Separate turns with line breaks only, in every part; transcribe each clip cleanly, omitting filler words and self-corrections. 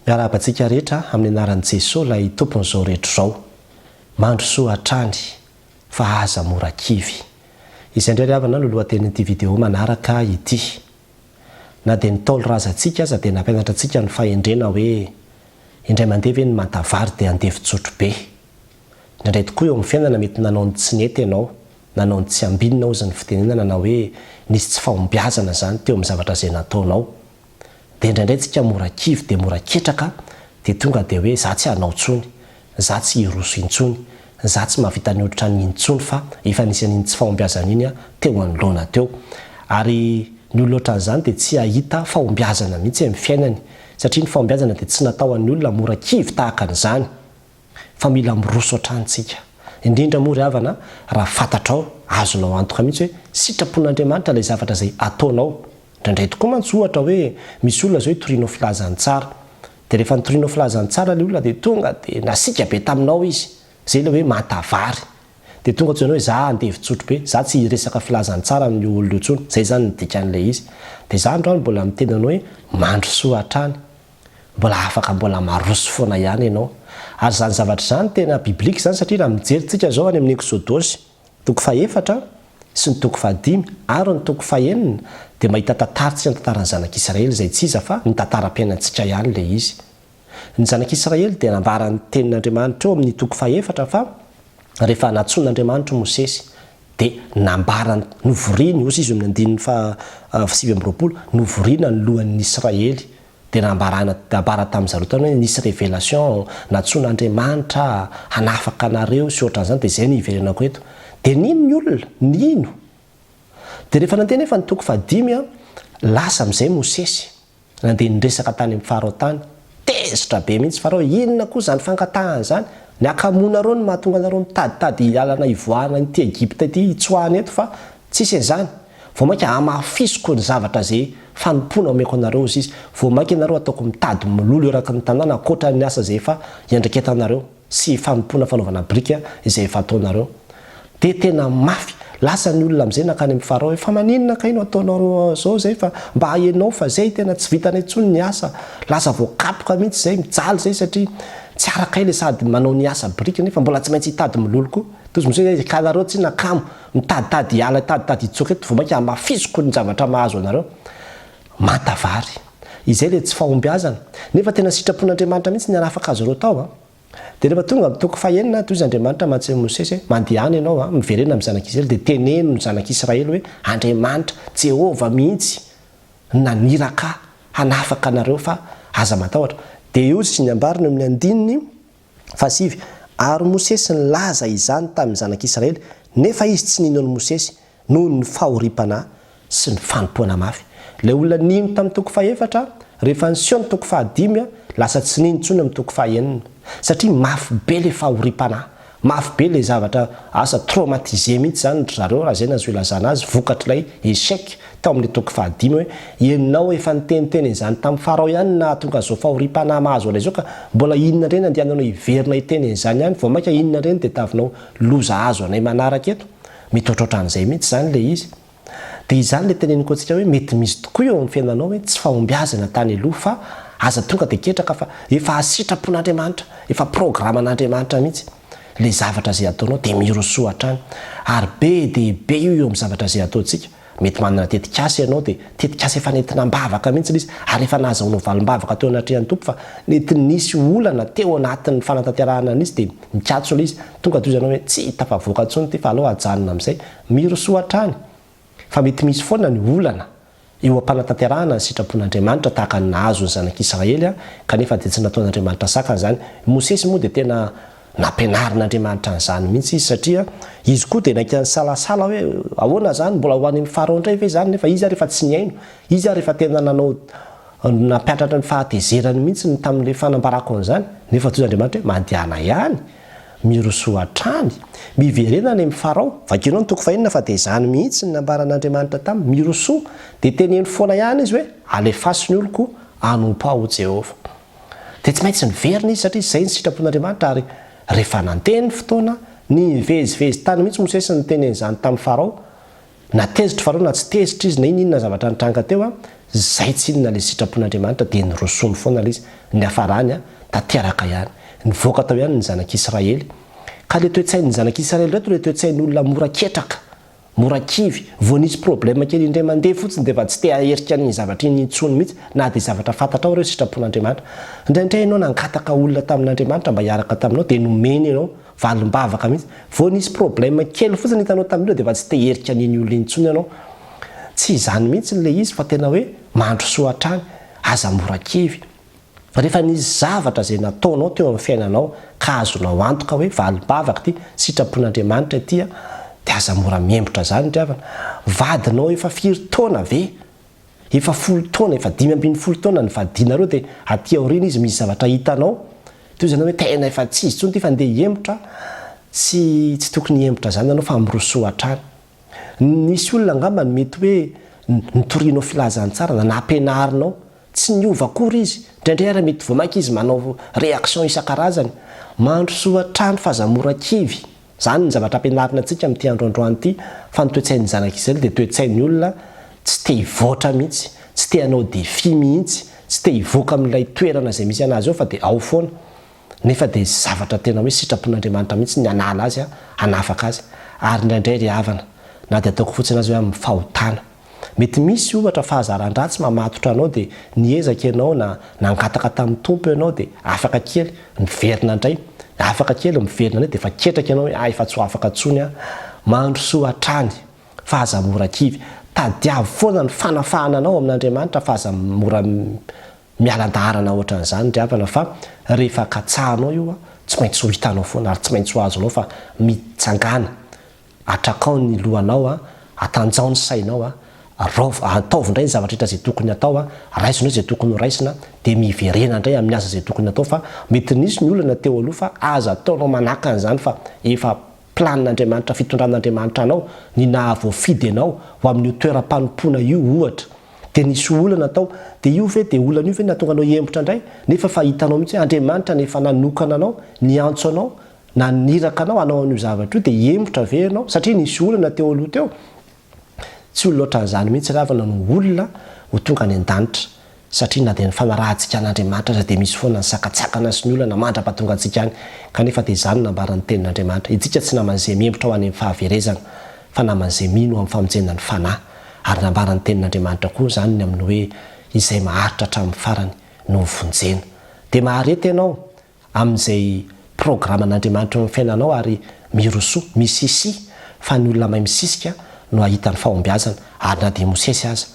Miarabantsika rehetra amin'ny anaran'i Jesosy ilay tompon'izao rehetra izao. Mandro soa hatrany fa aza mora kivy. Izay indray havana no lohatenin'ity vidéo manaraka ity. Na dia nitaolo razantsika aza dia nampianatra antsika ny fahendrena hoe indray mandeha ve ny mantavary dia andevy tsotro be. Indray tokoa eo amin'ny fiainana mety nanao ny tsy nety ianao, nanao ny tsy ambinina ozy ny fitenenana na hoe nisy tsy fahombiazana zany teo amin'ny zavatra izay nataonao. Dia indraindray tsika mora kivy dia mora ketraka dia tonga dia hoe za tsy hanao intsony, za tsy hiroso intsony, za tsy mahavita ny hoditra ny intsony fa efa nisy an'iny tsy fahombiazana iny teo anoloana teo. Ary ny olona ohatran'izany dia tsy hahita fahombiazana mihitsy amin'ny fiainany satria ny fahombiazana dia tsy natao an'ny olona mora kivy tahaka an'izany fa mila miroso hatranintsika. Indrindra moa ry havana raha fantatrao azonao antoka mihitsy hoe sitrapon'Andriamanitra ilay zavatra izay ataonao. Indraindray tokoa mantsy ohatra hoe misy olona zao hitorianao filazany tsara dia rehefa nitorianao filazany tsara ilay olona dia tonga dia nasika be taminao izy zay ilay hoe mantavary dia tonga toy hoe za andevy tsotro be, za tsy hiresaka filazany tsara amin'ny olona intsony, zay zany ny dikan'ilay izy. Dia za androany mbola mitenanao hoe mandro soa hatrany, mbola afaka mbola maroso foana ihany ianao. Ary zany zavatra zany tena biblika zany satria raha mijerytsika zao any amin'ny Exodosy toko 4 sy ny toko 5 ary ny toko 9 dia mahita tantara tsy ny tantaran'ny zanak'Israely izay tsy iza fa ny tantaram-piainantsika ihany ilay izy. Ny zanak'Israely dia nambaran'ny tenin'Andriamanitra eo amin'ny toko 4 fa rehefa natsoin'Andriamanitra Mosesy dia nambarany novoriany ozy izy amin'ny 7 novoriana ny lohan'ny Israely dia nambara tamin'ny zareo tany hoe nisy révélation natsoin'Andriamanitra hanafaka anareo sy ohatran'izany dia izay ny iverenako eto. Dia nino ny olona? Nino? Dia rehefa nandeha nefa ny toko 5 lasa amin'izay Mosesy nandeha niresaka tany amin'ny Farao tany, tezitra be mihitsy Farao, inona koa zany fangatahana zany? Ny akamonareo no mahatonga anareo mitaditady alana ivoahana n'ity Egypta ity hitsoahana eto fa tsisy an'izany. Vao mainka hamafisoko ny zavatra izay fanompona omeko anareo izy izy. Vao mainka ianareo ataoko mitady milolo eraky ny tanàna ankoatra ny asa izay efa iandraiketanareo sy fanompona fanaovana brika izay efa ataonareo. Dia tena mafy. Lasa ny olona amin'izay nakany amin'ny Farao hoe fa maninona kaino ataonareo zao zay fa mba hahenao fa zay tena tsy vitana intsony ny asa. Lasa voakapoka mihitsy zay mijaly zay satria tsy araka ile sady manao ny asa brika nefa mbola tsy maintsy hitady milolo koa. Toy izay ka nareo tsy nakamo mitaditady hiala taditady hitsoka eto vao mainka hamafisoko ny zavatra mahazo anareo. Mantavary. Izay ilay tsy fahombiazana. Nefa tena sitrapon'Andriamanitra mihitsy ny hanafaka azy ireo tao. Dia rehefa tonga amin'ny toko 9 toy izy Andriamanitra mantsy Mosesy hoe mandeha any ianao miverena amin'ny zanak'Israely dia teneno ny zanak'Israely hoe Andriamanitra Jehova mihitsy naniraka hanafaka anareo fa aza matahotra. Dia io sy ny ambariny amin'ny 7 ary Mosesy nilaza izany tamin'ny zanak'Israely nefa izy tsy ninona Mosesy noho ny fahoripana sy ny fanompoana mafy. Ilay olona nino tamin'ny toko 4 rehefa niseho ny toko 5 lasa tsy nino intsony amin'ny toko 9 satria mafy be ilay fahoripana, mafy be ilay zavatra asa traumatisé mihitsy zany zareo raha zay nazo ilazana azy vokatr'ilay échec tao amin'ny toko 5 hoe ianao efa niteniteny izany tamin'ny Farao ihany na tonga zao fahoripana mahazo ilay zao ka mbola inona reny andehananao hiverina hiteny izany ihany vao mainka inona reny dia tavinao loza azo anay manaraka eto. Mitotrotra an'izay mihitsy zany ilay izy. Dia izany ilay teneniko antsika hoe mety misy tokoa eo amin'ny fiainanao hoe tsy fahombiazana tany aloha fa aza tonga dia ketraka fa efa sitrapon'Andriamanitra, efa programan'Andriamanitra mihitsy. Ilay zavatra izay ataonao dia mirosoa hatrany ary be dia be io eo amin'ny zavatra izay ataontsika. Mety manana tetikasa ianao dia tetikasa efa nentina mbavaka mihitsy izy ary efa nahazahoanao valim-bavaka teo anatrehan'ny tompo fa nety nisy olana teo anatin'ny fanatanterahana an'izy dia mikatso ilay izy tonga toy izanao hoe tsy hita fa voaka intsony ity fa aleo ajanona amin'izay mirosoa hatrany. Fa mety misy foana ny olana eo am-panatanterahana ny sitrapon'Andriamanitra tahaka ny nahazo ny zanak'Israely kanefa dia tsy nataon'Andriamanitra sakana izany. Mosesy moa dia tena nampianarin'Andriamanitra an'izany mihitsy izy satria izy koa dia naika ny salasala hoe ahoana zany mbola ho an'ny Farao indray ve zany nefa izy rehefa tsy niaino, izy rehefa tena nanao nampianatra ny fahatezerany mihitsy ny tamin'ilay fanambarako an'izany nefa toy Andriamanitra hoe mandehana ihany, mirosoa hatrany, miverena any amin'ny Farao. Vakinao ny toko 9 fa dia izany mihitsy ny nambaran'Andriamanitra taminy mirosoa dia teneno foana ihany izy hoe alefasy ny oloko hanompo aho Jehova. Dia tsy maintsy niverina izy satria izay ny sitrapon'Andriamanitra ary rehefa nanteny ny fotoana ny vezivezy tany mihitsy Mosesy ny tenen'izany tamin'ny Farao. Na tezitra Farao na tsy tezitra izy na inona zavatra nitranga teo zay tsinona le sitrapon'Andriamanitra dia nyrosony foana le izy ny afarany da tiaraka ihany nivoaka tao ihany ny zanak'Israely ka le toe-tsain'ny zanak'Israely reto le toe-tsain'ny olona mora ketraka mora kivy vao nisy problème kely indray mandeha fotsiny dia fa tsy te aherika ny zavatra iny intsony mihitsy na dia zavatra fantatra ao ireo sitrapon'Andriamanitra indraindray ianao nangataka olona tamin'Andriamanitra mba hiaraka taminao dia nomeny ianao valim-bavaka mihitsy vao nisy problème kely fotsiny hitanao tamin'ireo dia fa tsy te herika n'iny olona intsony ianao tsy izany mihitsy le izy fa tena hoe mandro soa hatrany aza mora kivy rehefa nisy zavatra zay nataonao teo amin'ny fiainanao ka azonao antoka hoe valim-bavaka ty sitrapon'Andriamanitra ty dia aza mora miembotra zany driavana vadinao efa 4 taona ve efa 10 taona efa 5 taona ny vadinareo dia aty aoriana izy misy zavatra hitanao toy izany hoe tena efa tsy izy tsony ty fa ndeha hiembotra tsy tokony hiembotra zany anao fa mirosoa hatrany nisy olona angamba ny mety hoe nitorianao filazany tsara na nampianarinao tsy niova akory izy indraindray ary mety voamaika izy manao réaction isan-karazany mandro soa hatrany fa aza mora kivy zany ny zavatra ampianarina antsika amin'ity androandroany ity fa ny toe-tsain'ny zanak'Israely dia toe-tsain'ny olona tsy te hivoatra mihitsy tsy te hanao défi mihitsy tsy te hivoaka amin'ilay toerana izay misy anazy ao fa dia ao foana nefa dia zavatra tena hoe sitrapon'Andriamanitra mihitsy ny anala azy hanafaka azy ary indraindray ry havana na dia ataoko fotsiny azy hoe amin'ny fahotana mety misy ohatra fahazaran-dratsy mamatotra anao dia niezaka ianao na nangataka tamin'ny tompo ianao dia afaka kely miverina indray afaka kely miverina indray dia efa ketraka ianao hoe efa tsy ho afaka tsony mandro soa hatrany fa aza mora kivy tadiavo foana ny fanafahana anao amin'Andriamanitra fa aza mora mialan-daharana ohatran'izany driavana fa rehefa katsahanao io tsy maintsy ho hitanao foana ary tsy maintsy ho azonao fa mitsangana atrakao ny lohanao atanjao ny sainao ataovy indray ny zavatra rehetra zay tokony atao raisinao zay tokony ho raisina dia miverena indray amin'ny asa zay tokony atao fa mety nisy ny olana teo aloha fa aza ataonao manaka an'izany fa efa planin'Andriamanitra fitondran'Andriamanitra anao ny nahavoafidy anao ho amin'ny toeram-panompoana io ohatra dia nisy olana atao dia io ve dia olana io ve natonga anao hiembotra indray nefa fa hitanao mihitsy hoe Andriamanitra nefa nanokana anao niantso anao na niraka anao anao an'io zavatra io dia hiembotra ve anao satria nisy olana teo aloha teo tsy olona ohatran'izany mihitsy ravana no olona ho tonga any an-danitra satria na dia ny fanarahantsika an'Andriamanitra aza dia misy foana ny sakatsakana sy ny olana mandra-pahatonga antsika any kanefa dia izany nambaran'ny tenin'Andriamanitra itsika tsy naman'izay miembotra ho any amin'ny fahaverezana fa naman'izay mino amin'ny famonjena ny fanahy ary nambaran'ny tenin'Andriamanitra koa zany ny amin'ny hoe izay maharitra hatramin'ny farany no vonjena dia maharety ianao amin'izay programan'Andriamanitra amin'ny fiainanao ary mirosoa misisi fa ny olona mahay misisika no ahita ny fahombiazana ary na dia mosesy aza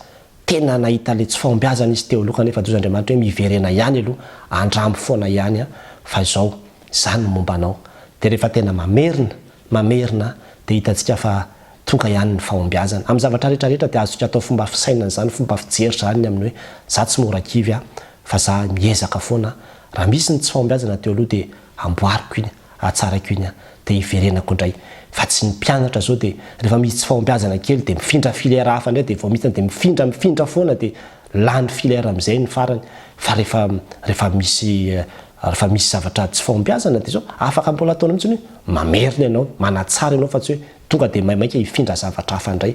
tena nahita le tsy fahombiazana izy teo aloha kanefa dozy Andriamanitra hoe miverena ihany aloha andramo foana ihany fa izao izany no momba anao dia rehefa tena mamerina dia hitantsika fa tonga ihany ny fahombiazana amin'ny zavatra rehetrarehetra dia azontsika atao fomba fisainana zany fomba fijery zany ny amin'ny hoe za tsy mora kivy fa za miezaka foana raha misy ny tsy fahombiazana teo aloha dia amboariko iny atsarako iny dia hiverenako indray fa tsy ny mpianatra zao dia rehefa misy tsy fahombiazana kely dia mifindra filera hafa indray dia vao misy dia mifindra foana dia lany filera amin'izay ny farany fa rehefa misy zavatra tsy fahombiazana dia zao afaka mbola ataonao mihitsy hoe mamerina ianao manatsara ianao fa tsy hoe tonga dia maimaika hifindra zavatra hafa indray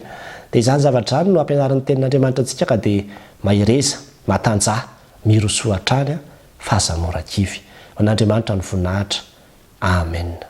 dia izany zavatra zany no ampianaran'ny tenin'Andriamanitra antsika ka dia mahireza matanjah mirosoa hatrany fa aza mora kivy an'Andriamanitra ny voninahitra amen.